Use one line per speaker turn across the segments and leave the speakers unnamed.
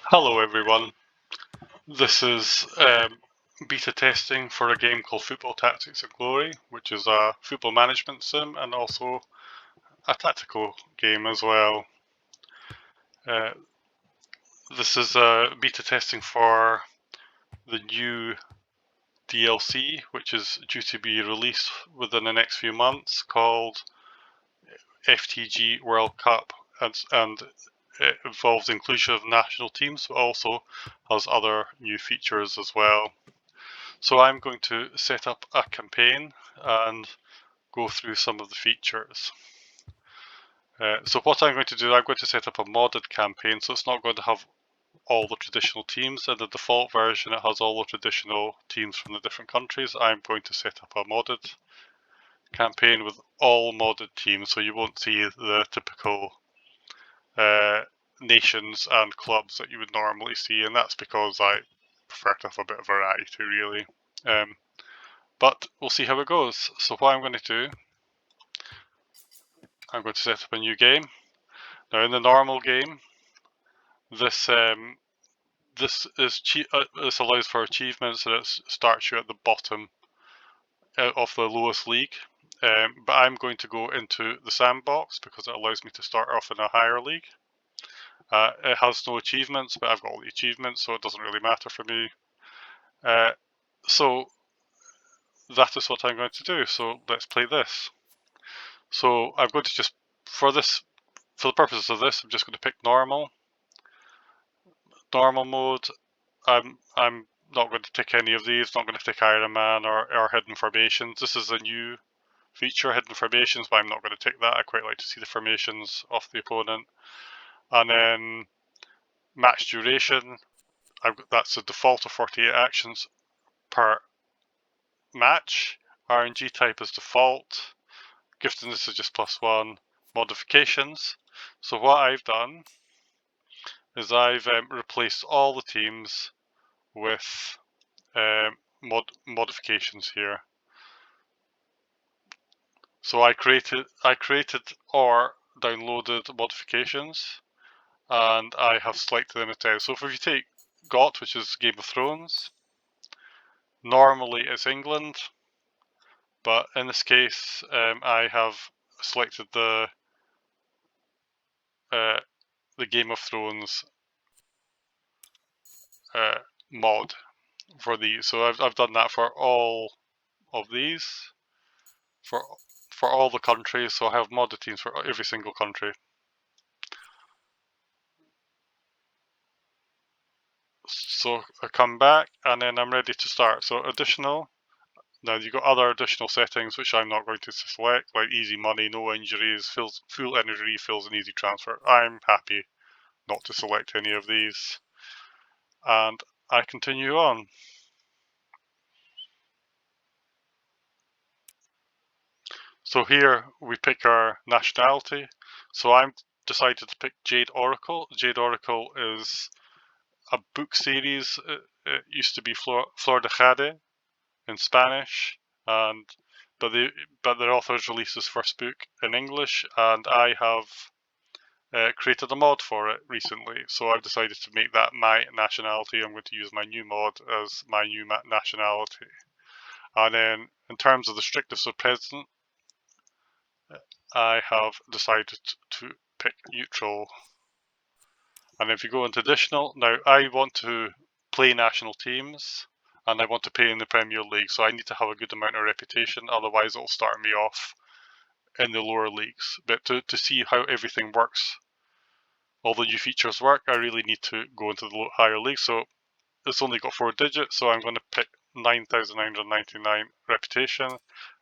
Hello everyone, this is beta testing for a game called Football Tactics and Glory, which is a football management sim and also a tactical game as well. Uh, this is beta testing for the new DLC, which is due to be released within the next few months, called FTG World Cup, and it involves inclusion of national teams, but also has other new features as well. So I'm going to set up a campaign and go through some of the features. So what I'm going to do, I'm going to set up a modded campaign, so it's not going to have all the traditional teams. In the default version, it has all the traditional teams from the different countries. I'm going to set up a modded campaign with all modded teams, so you won't see the typical nations and clubs that you would normally see, and that's because I prefer to have a bit of variety, really. But we'll see how it goes. So what I'm going to do, I'm going to set up a new game. Now in the normal game, this this allows for achievements, and it starts you at the bottom of the lowest league. But I'm going to go into the sandbox because it allows me to start off in a higher league. It has no achievements, but I've got all the achievements, so it doesn't really matter for me. So that is what I'm going to do. So let's play this. So I'm going to just, for the purposes of this, I'm just going to pick normal mode. I'm not going to tick any of these. Not going to tick Iron Man or hidden formations. This is a new feature, hidden formations, but I'm not going to tick that. I quite like to see the formations of the opponent. And then match duration. That's the default of 48 actions per match. RNG type is default. Giftedness is just +1. Modifications. So what I've done is I've replaced all the teams with modifications here. So I created or downloaded modifications, and I have selected them instead. So if you take GOT, which is Game of Thrones, normally it's England, but in this case I have selected the Game of Thrones mod for these. So I've done that for all of these, for all the countries. So I have modded teams for every single country. So I come back and then I'm ready to start. So additional. Now you've got other additional settings which I'm not going to select, like easy money, no injuries, full energy refills, and easy transfer. I'm happy not to select any of these. And I continue on. So here we pick our nationality. So I'm decided to pick Jade Oracle. Jade Oracle is a book series. It used to be Flor de Jade in Spanish, and but the authors released his first book in English, and I have created a mod for it recently. So I've decided to make that my nationality. I'm going to use my new mod as my new nationality. And then in terms of the strictness of president, I have decided to pick neutral. And if you go into additional, now I want to play national teams and I want to play in the Premier League, so I need to have a good amount of reputation, otherwise it'll start me off in the lower leagues. But to see how everything works, all the new features work, I really need to go into the higher leagues. So it's only got 4 digits, so I'm going to pick 9,999 reputation,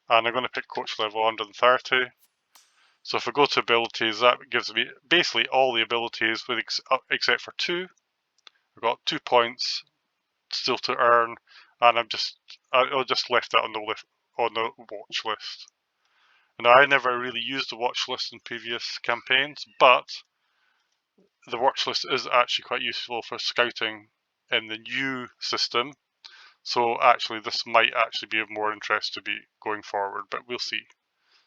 and I'm going to pick coach level 130. So if I go to abilities, that gives me basically all the abilities with except for 2. I've got 2 points still to earn, and I just left that on the watch list. Now I never really used the watch list in previous campaigns, but the watch list is actually quite useful for scouting in the new system. So actually, this might actually be of more interest to be going forward, but we'll see.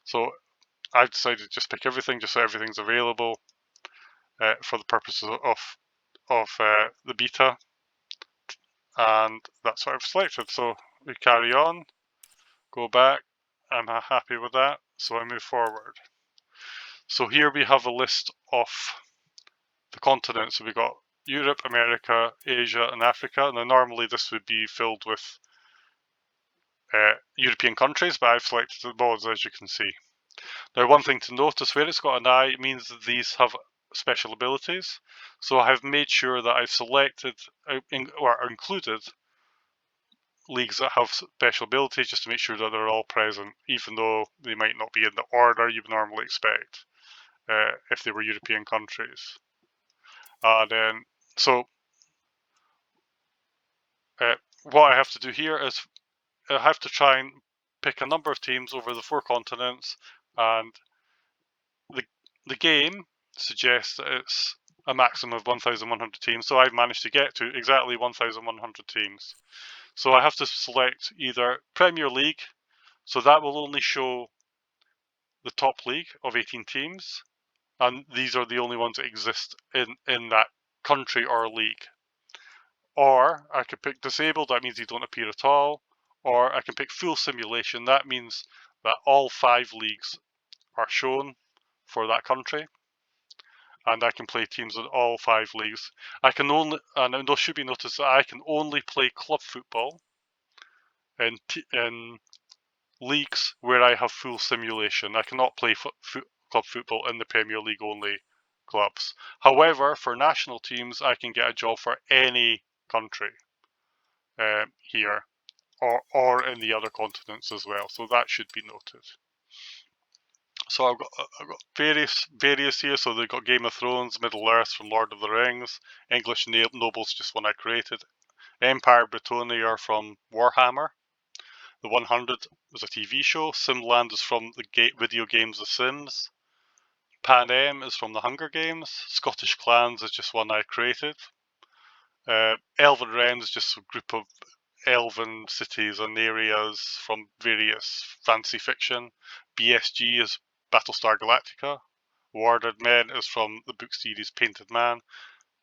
So I've decided to just pick everything, just so everything's available for the purposes of the beta, and that's what I've selected. So we carry on, go back. I'm happy with that, so I move forward. So here we have a list of the continents. So we got Europe, America, Asia, and Africa. Now normally this would be filled with European countries, but I've selected the mods, as you can see. Now, one thing to notice, where it's got an eye, it means that these have special abilities. So I have made sure that I've selected or included leagues that have special abilities, just to make sure that they're all present, even though they might not be in the order you would normally expect if they were European countries. And then, so what I have to do here is I have to try and pick a number of teams over the 4 continents, and the game suggests that it's a maximum of 1,100 teams, so I've managed to get to exactly 1,100 teams. So I have to select either Premier League, so that will only show the top league of 18 teams, and these are the only ones that exist in that country or league. Or I could pick disabled, that means they don't appear at all. Or I can pick full simulation, that means that all 5 leagues are shown for that country, and I can play teams in all 5 leagues. I can only, and it should be noticed that I can only play club football in leagues where I have full simulation. I cannot play club football in the Premier League only clubs. However, for national teams, I can get a job for any country here, or in the other continents as well. So that should be noted. So I've got various here. So they've got Game of Thrones, Middle Earth from Lord of the Rings, English Nobles, just one I created, Empire Britannia from Warhammer, The 100 was a TV show, Simland is from the video games The Sims, Panem is from the Hunger Games, Scottish Clans is just one I created, Elven Realms is just a group of elven cities and areas from various fantasy fiction, BSG is Battlestar Galactica, Warded Men is from the book series Painted Man,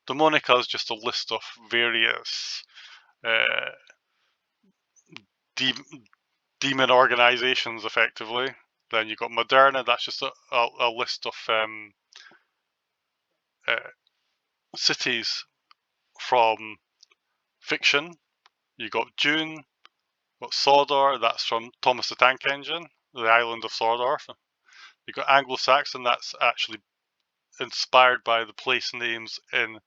Demonica is just a list of various demon organizations, effectively. Then you've got Moderna, that's just a list of cities from fiction. You got Dune, got Sodor, that's from Thomas the Tank Engine, the island of Sodor. You got Anglo-Saxon, that's actually inspired by the place names in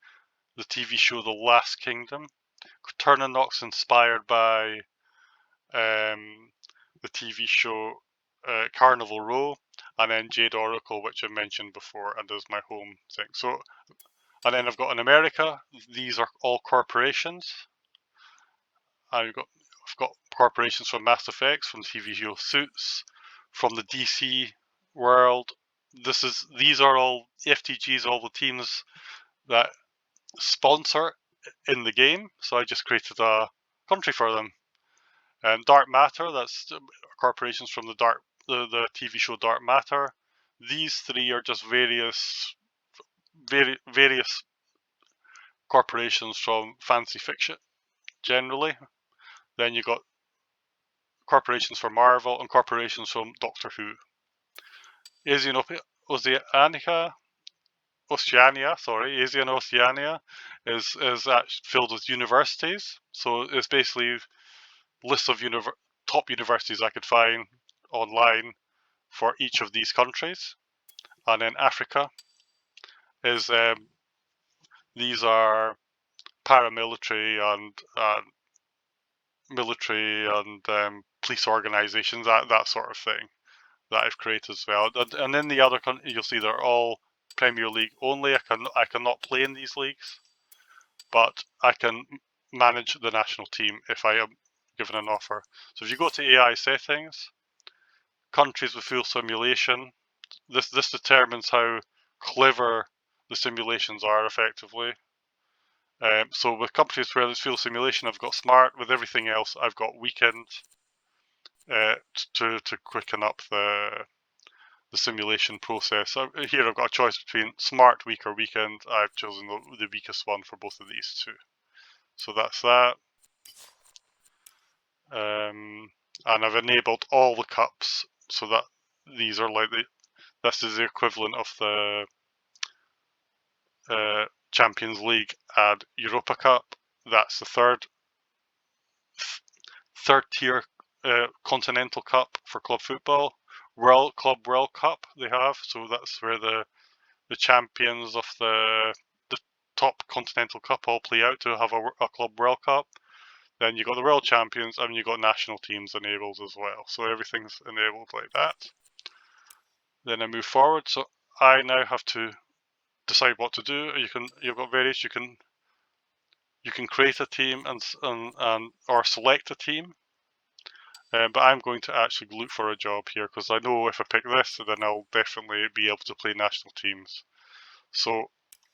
the TV show The Last Kingdom. Turninox inspired by the TV show Carnival Row, and then Jade Oracle, which I mentioned before, and is my home thing. So, and then I've got in America, these are all corporations. I've got corporations from Mass Effect, from the TV show Suits, from the DC world. These are all FTGs, all the teams that sponsor in the game. So I just created a country for them. Dark Matter, that's corporations from the TV show Dark Matter. These 3 are just various corporations from fantasy fiction, generally. Then you got corporations for Marvel and corporations from Doctor Who. Asia and Oceania is filled with universities. So it's basically lists of top universities I could find online for each of these countries. And then Africa is these are paramilitary and military and police organizations, that sort of thing, that I've created as well. And in the other countries, you'll see they're all Premier League only. I cannot play in these leagues, but I can manage the national team if I am given an offer. So if you go to AI settings, countries with full simulation, this determines how clever the simulations are, effectively. So with countries where there's full simulation, I've got smart. With everything else, I've got weakened to quicken up the simulation process. So here I've got a choice between smart, week, or weekend. I've chosen the weakest one for both of these two. So that's that. And I've enabled all the cups so that these are like this is the equivalent of the Champions League and Europa Cup. That's the third tier continental cup for club football. Club World Cup they have, so that's where the champions of the top continental cup all play out to have a Club World Cup. Then you got the World Champions, and you got national teams enabled as well. So everything's enabled like that. Then I move forward. So I now have to decide what to do. You've got various. You can create a team and or select a team. But I'm going to actually look for a job here because I know if I pick this, then I'll definitely be able to play national teams. So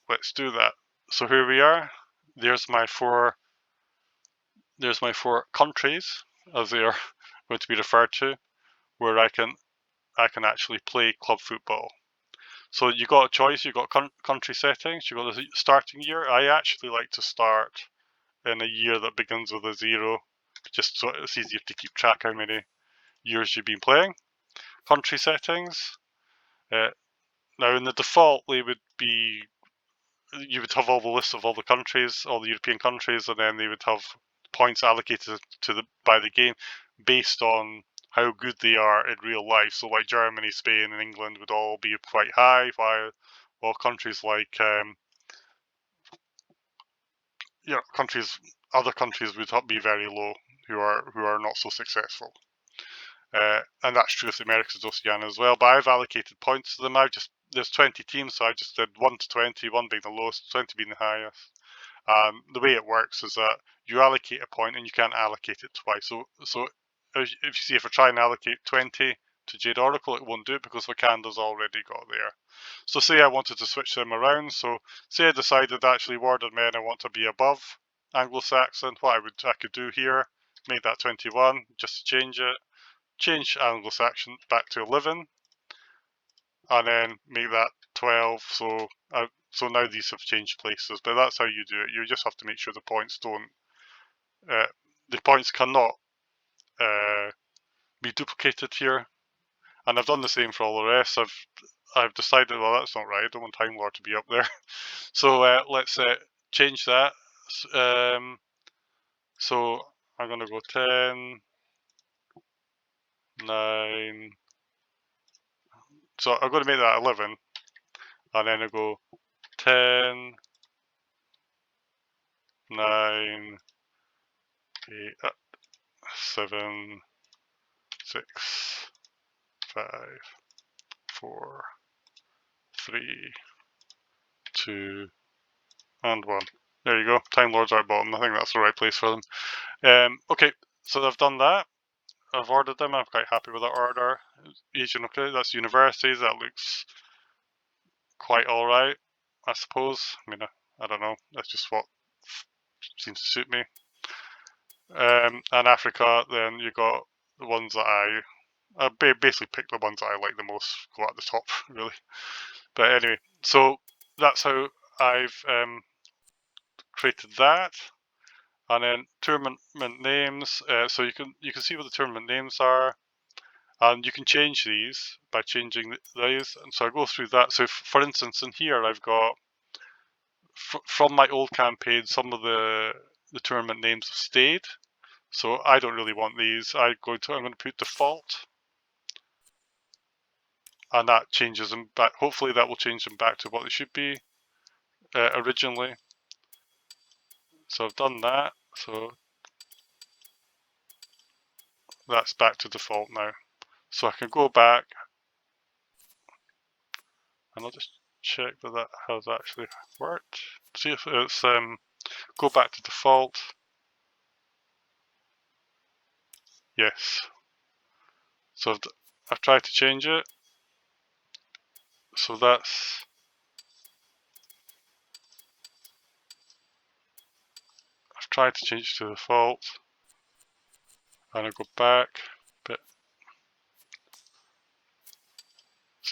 let's do that. So here we are. There's my four countries, as they are going to be referred to, where I can actually play club football. So you got a choice. You got country settings. You got the starting year. I actually like to start in a year that begins with a 0, just so it's easier to keep track how many years you've been playing. Country settings. Now in the default, they would be, you would have all the lists of all the countries, all the European countries, and then they would have points allocated to by the game based on how good they are in real life. So like Germany, Spain, and England would all be quite high, while countries like other countries would be very low, who are not so successful. And that's true of the Americas and Oceania as well. But I've allocated points to them. There's 20 teams, so I just did 1 to 20, 1 being the lowest, 20 being the highest. The way it works is that you allocate a point and you can't allocate it twice. So if you see, if I try and allocate 20 to Jade Oracle, it won't do it because Wakanda's already got there. So say I wanted to switch them around. So say I decided actually Warded Men I want to be above Anglo-Saxon. What I could do here, make that 21 just to change it. Change Anglo-Saxon back to 11, and then make that 12. So now these have changed places, but that's how you do it. You just have to make sure the points don't, the points cannot be duplicated here. And I've done the same for all the rest. I've decided, well, that's not right. I don't want Time Lord to be up there. So let's change that. So I'm going to go 10, 9. So I'm going to make that 11, and then I go 10, 9, 8, 7, 6, 5, 4, 3, 2, and 1. There you go. Time Lords are at bottom. I think that's the right place for them. Okay, so I've done that. I've ordered them. I'm quite happy with that order. Asian, okay, that's universities. That looks quite alright, I suppose. I mean, I don't know. That's just what seems to suit me. And Africa, then you got the ones that I basically picked the ones that I like the most, go at the top, really. But anyway, so that's how I've created that. And then tournament names. So you can see what the tournament names are, and you can change these by changing these. And so I go through that. So for instance, in here I've got from my old campaign, some of the tournament names have stayed. So I don't really want these. I'm going to put default, and that changes them back. Hopefully that will change them back to what they should be originally. So I've done that. So that's back to default now. So I can go back, and I'll just check that has actually worked. See if it's go back to default. Yes. So I've tried to change it. So that's, I've tried to change it to default, and I go back, but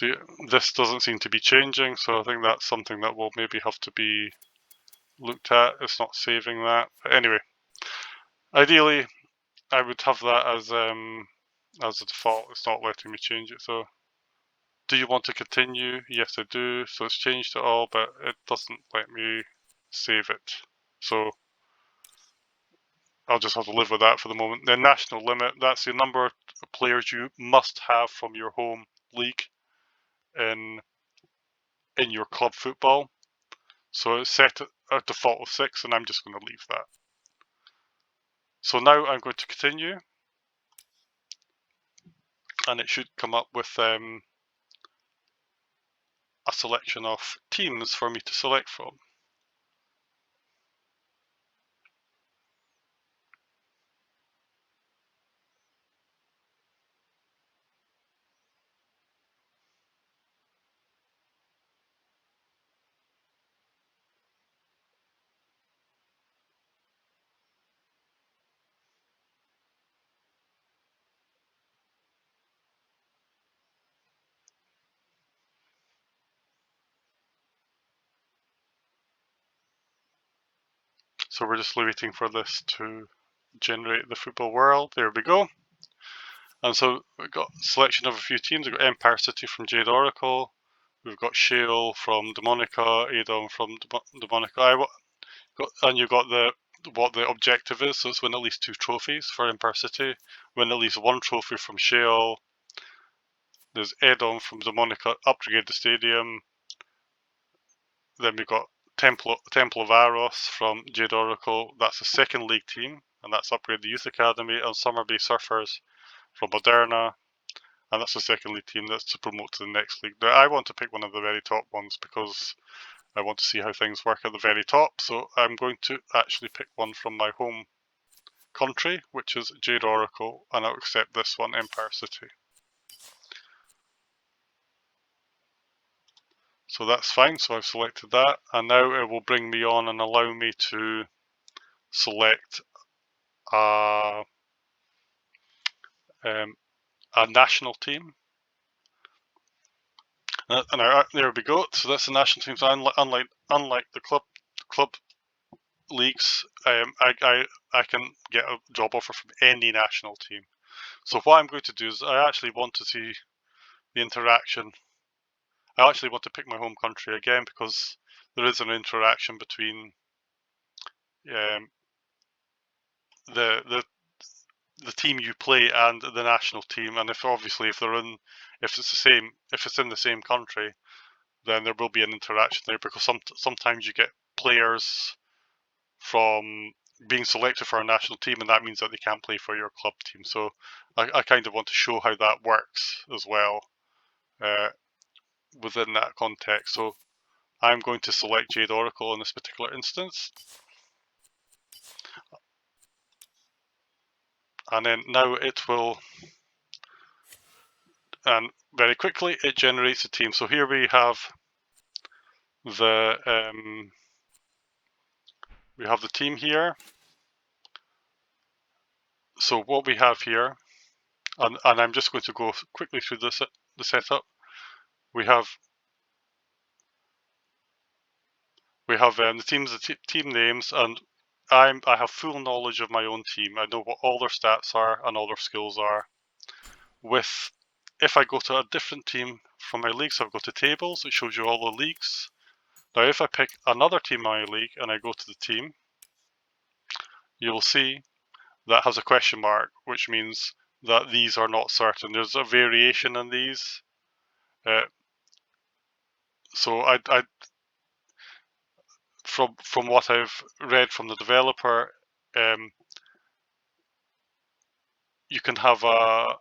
So this doesn't seem to be changing, so I think that's something that will maybe have to be looked at. It's not saving that. But anyway, ideally, I would have that as a default. It's not letting me change it. So, do you want to continue? Yes, I do. So it's changed it all, but it doesn't let me save it. So I'll just have to live with that for the moment. The national limit, that's the number of players you must have from your home league in your club football. So it's set at a default of 6, and I'm just going to leave that. So now I'm going to continue, and it should come up with a selection of teams for me to select from. So we're just waiting for this to generate the football world. There we go. And so we've got a selection of a few teams. We've got Empire City from Jade Oracle. We've got Shale from Demonica, Adom from Demonica. And you've got what the objective is. So it's win at least 2 trophies for Empire City. Win at least 1 trophy from Shale. There's Edom from Demonica, upgrade the stadium. Then we've got Temple of Aros from Jade Oracle. That's a second league team, and that's upgrade the youth academy. And Summer Bay Surfers from Moderna, and that's the second league team. That's to promote to the next league. Now I want to pick one of the very top ones because I want to see how things work at the very top. So I'm going to actually pick one from my home country, which is Jade Oracle, and I'll accept this one, Empire City. So that's fine, so I've selected that, and now it will bring me on and allow me to select a national team. And there we go. So that's the national team. So unlike the club leagues, I can get a job offer from any national team. So what I'm going to do is I actually want to see the interaction. I actually want to pick my home country again because there is an interaction between the team you play and the national team, and if it's in the same country, then there will be an interaction there because sometimes you get players from being selected for a national team, and that means that they can't play for your club team. So I kind of want to show how that works as well within that context. So I'm going to select Jade Oracle in this particular instance. And then now it will, and very quickly it generates a team. So here we have the team here. So what we have here, and I'm just going to go quickly through the setup. We have the teams, the team names, and I have full knowledge of my own team. I know what all their stats are and all their skills are. If I go to a different team from my league, so I go to tables, it shows you all the leagues. Now if I pick another team in my league and I go to the team, you will see that has a question mark, which means that these are not certain. There's a variation in these. So from what I've read from the developer, you can have the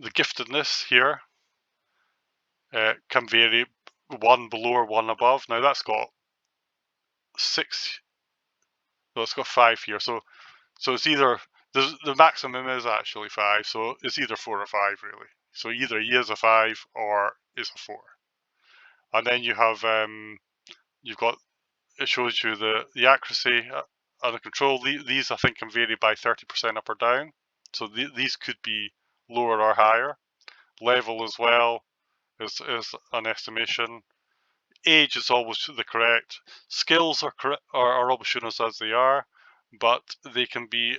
giftedness here can vary, 1 below or 1 above. Now that's got 6. No, it's got 5 here. So it's either the maximum is actually 5. So it's either 4 or 5 really. So either he is a 5 or is a 4. And then you have you've got, it shows you the accuracy and the control. These I think can vary by 30% up or down. So these could be lower or higher. Level as well is an estimation. Age is always the correct. Skills are always shown as they are, but they can be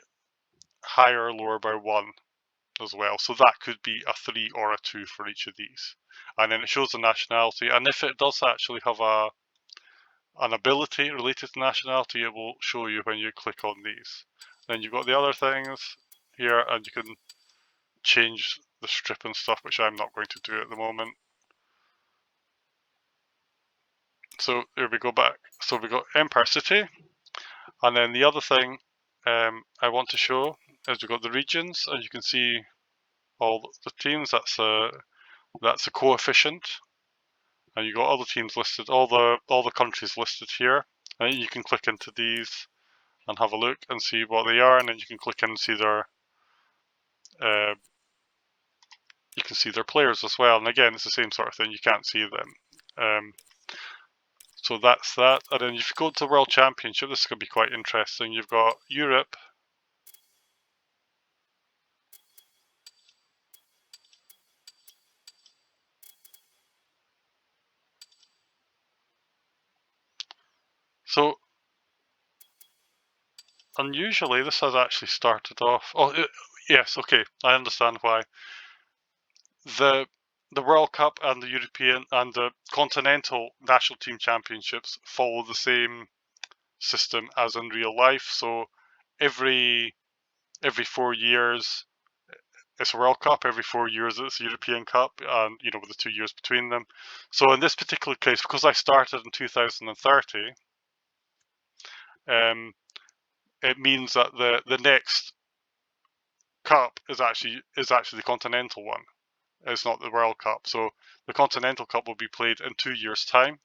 higher or lower by 1 as well. So that could be a 3 or a 2 for each of these. And then it shows the nationality. And if it does actually have an ability related to nationality, it will show you when you click on these. Then you've got the other things here, and you can change the strip and stuff, which I'm not going to do at the moment. So here we go back. So we got Empire City, and then the other thing I want to show is we've got the regions, and you can see all the teams. That's a coefficient, and you got all the teams listed, all the countries listed here. And you can click into these and have a look and see what they are, and then you can click in and see their players as well. And again, it's the same sort of thing. You can't see them. So that's that. And then if you go to the World Championship, this is going to be quite interesting. You've got Europe. So unusually, this has actually started off. Oh, yes, okay, I understand why. The World Cup and the European and the Continental National Team Championships follow the same system as in real life. So every 4 years it's a World Cup, every 4 years it's a European Cup, and with the 2 years between them. So in this particular case, because I started in 2030, it means that the next cup is actually the Continental one. It's not the World Cup. So the Continental Cup will be played in 2 years' time,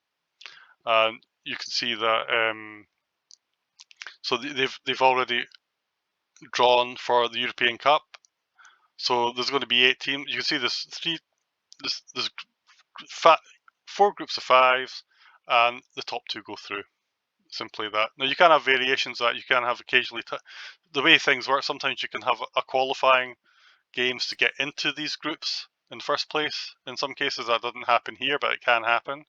and you can see that. So they've already drawn for the European Cup. So there's going to be 8 teams. You can see there's 4 groups of 5, and the top 2 go through. Simply that. Now you can have variations that you can have occasionally. The way things work, sometimes you can have a qualifying games to get into these groups in the first place. In some cases that doesn't happen here, but it can happen.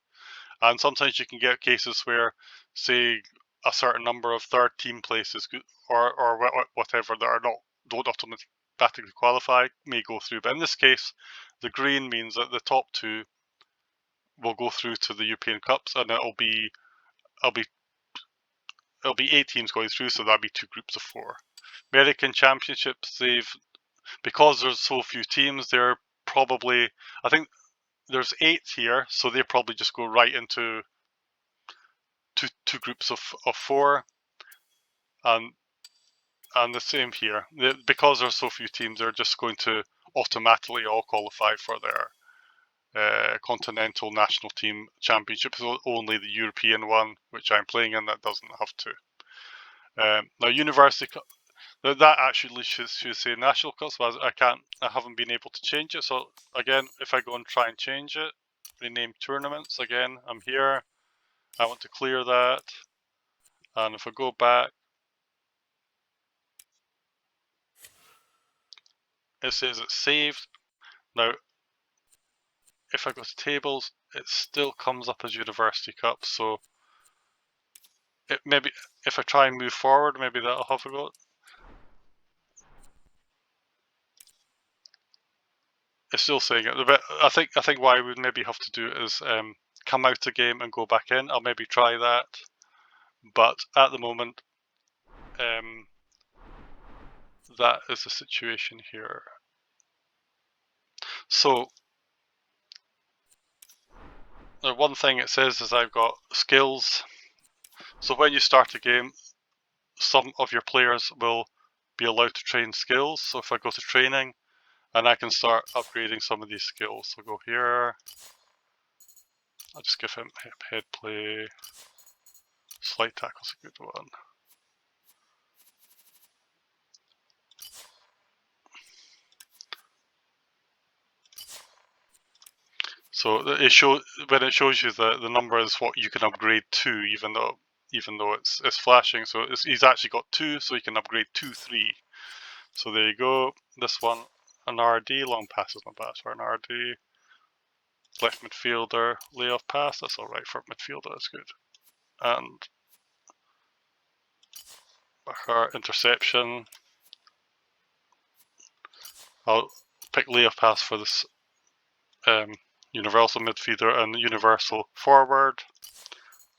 And sometimes you can get cases where, say, a certain number of third team places or whatever that don't automatically qualify may go through. But in this case, the green means that the top 2 will go through to the European Cups, and it'll be 8 teams going through, so that'll be 2 groups of 4. American Championships, because there's so few teams, they're probably, I think there's 8 here, so they probably just go right into two groups of 4, and the same here. Because there's so few teams, they're just going to automatically all qualify for their Continental National Team Championship. So only the European one, which I'm playing in, that doesn't have to. Now University Cup, that actually should say National Cups, but I haven't been able to change it. So again, if I go and try and change it, rename tournaments, again, I'm here. I want to clear that. And if I go back, it says it's saved. Now, if I go to tables, it still comes up as University Cup. So maybe if I try and move forward, maybe that'll have a go. It's still saying it, but I think what I would maybe have to do is come out the game and go back in. I'll maybe try that, but at the moment, that is the situation here. So the one thing it says is I've got skills. So when you start a game, some of your players will be allowed to train skills. So if I go to training, and I can start upgrading some of these skills. So go here. I'll just give him head play. Slight tackle's a good one. So when it shows you the number is what you can upgrade to, even though it's flashing. So he's actually got 2, so he can upgrade 2, 3. So there you go. This one an RD, long pass is not bad for an RD. Left midfielder, layoff pass, that's alright for midfielder, that's good. And her interception. I'll pick layoff pass for this universal midfielder and universal forward.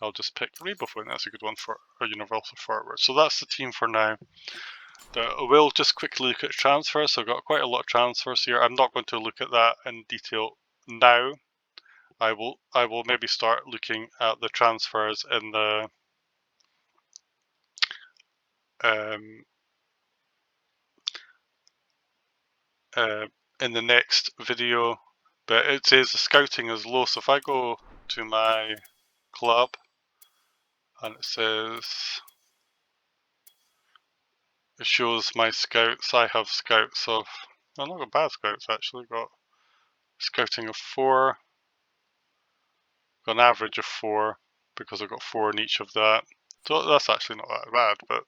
I'll just pick Rainbow Flame, that's a good one for a universal forward. So that's the team for now. I will just quickly look at transfers. So I've got quite a lot of transfers here. I'm not going to look at that in detail now. I will maybe start looking at the transfers in the next video. But it says the scouting is low. So if I go to my club and it shows my scouts. I have scouts of, I've not got bad scouts actually. Got scouting of 4. Got an average of 4 because I've got 4 in each of that. So that's actually not that bad. But it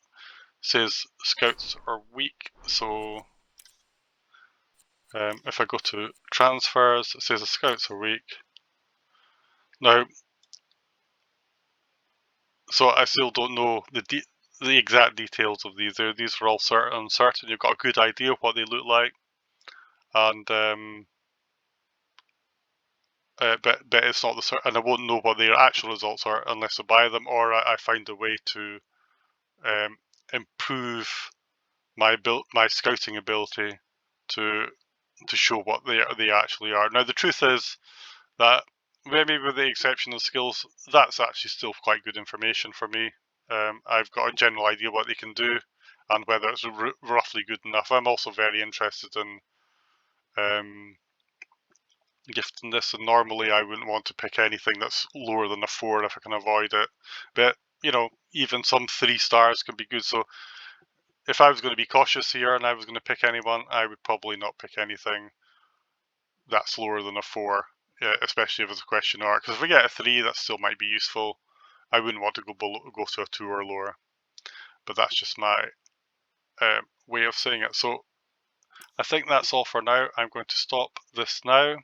says scouts are weak. So if I go to transfers, it says the scouts are weak. Now, so I still don't know the exact details of these. These are all uncertain. You've got a good idea of what they look like, and but it's not and I won't know what their actual results are unless I buy them or I find a way to improve my scouting ability to show what they actually are. Now the truth is that maybe with the exception of skills, that's actually still quite good information for me. I've got a general idea what they can do and whether it's roughly good enough. I'm also very interested in gifting this, and normally I wouldn't want to pick anything that's lower than a 4 if I can avoid it. But you know, even some 3 stars can be good. So if I was going to be cautious here and I was going to pick anyone, I would probably not pick anything that's lower than a 4, especially if it's a question mark. Because if we get a 3, that still might be useful. I wouldn't want to go to a 2 or lower. But that's just my way of saying it. So I think that's all for now. I'm going to stop this now,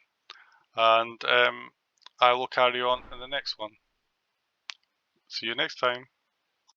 and I will carry on in the next one. See you next time.